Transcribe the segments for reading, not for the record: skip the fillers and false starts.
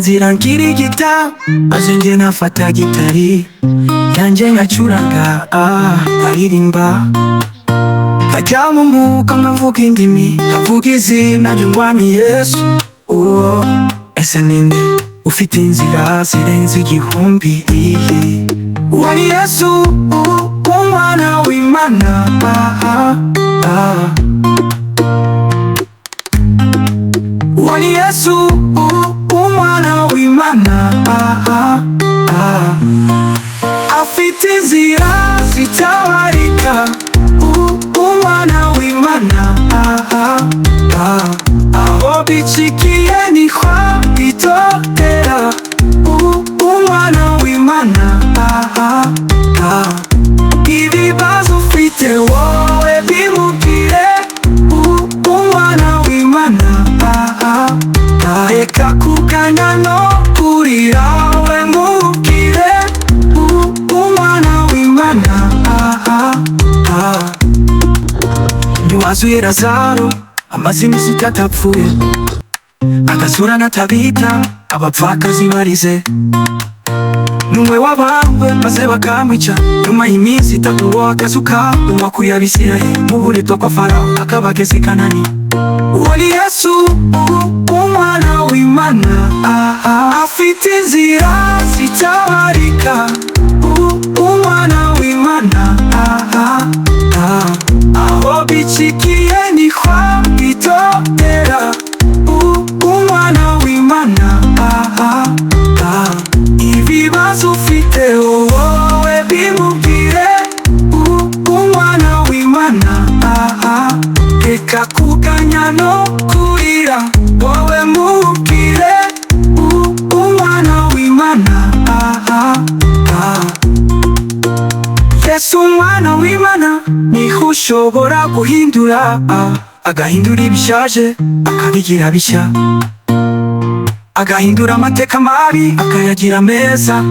nzira nkirigita, maze njye nafata gitari yanjye nkacuranga, nkaririmba, nkajya mu mwuka nkavuga indimi, nkavuga izina ry'Umwami Yesu. Ese ninde ufite inzira zirenze igihumbi? Uwo ni Yesu, Umwana w'Imana. Uwo ni Yesu, Umwana w'Imana. Afite inzira zitabarika, Umwana w'Imana. Aho bicikiye niho bitotera, Umwana w'Imana. Ibibazo ufite wowe bimubwire, Umwana w'Imana. Reka kuganya no kurira, we mubwire, Umwana w'Imana. Ntiwazuye Lazaro amaze iminsi itatu apfuye, akazura na Tabita abapfakazi barize. N'umwe wabambwe maze bakamwica, nyuma y'iminsi itatu uwo akazuka, uwakuye Abisirayeli mu buretwa kwa Farawo akabageza i Kanani. Uwo ni Yesu, Umwana w'Imana. Afite inzira zitabarika, Umwana w'Imana. Aho bicikiye niho bitotera, Umwana w'Imana. Ibibazo ufite wowe bimubwire, Umwana w'Imana. Reka kuganya no kurira, wowe mubwire, Umwana w'Imana. Yesu Umwana w'Imana niho ushobora guhindura, agahindura ibishaje akabigira bishya, agahindura amateka mabi akayagira meza.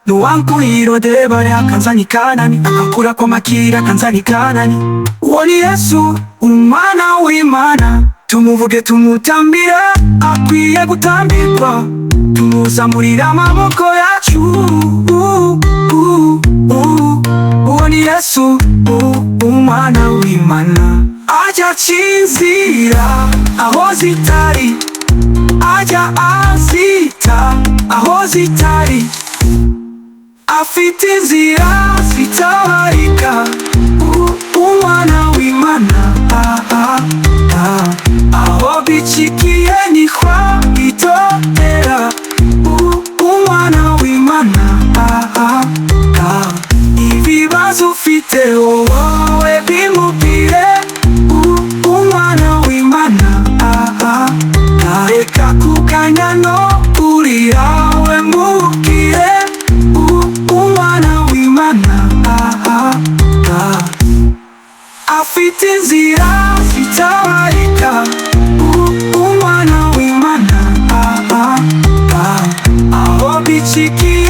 Nuwankuye Irodebari akanzana i Kanani, akankura kwa Makiri akanzana i Kanani. Uwo ni Yesu, Umwana w'Imana. Tumuvuge tumutambira, akwiye gutambirwa, tumuzamurira amaboko yacu. Uwo ni Yesu, Umwana w'Imana. Ajya aca inzira aho zitari, ajya azita aho zitari. Afite inzira zitabarika, Umwana w'Imana. Aho bicikiye niho bitotera, Umwana w'Imana. Ibibazo ufite wowe bimubwire, Umwana w'Imana. Reka kuganya no kurira, we mubwire, Umwana w'Imana. Afite inzira zitabarika, Umwana w'Imana. Aho bicikiye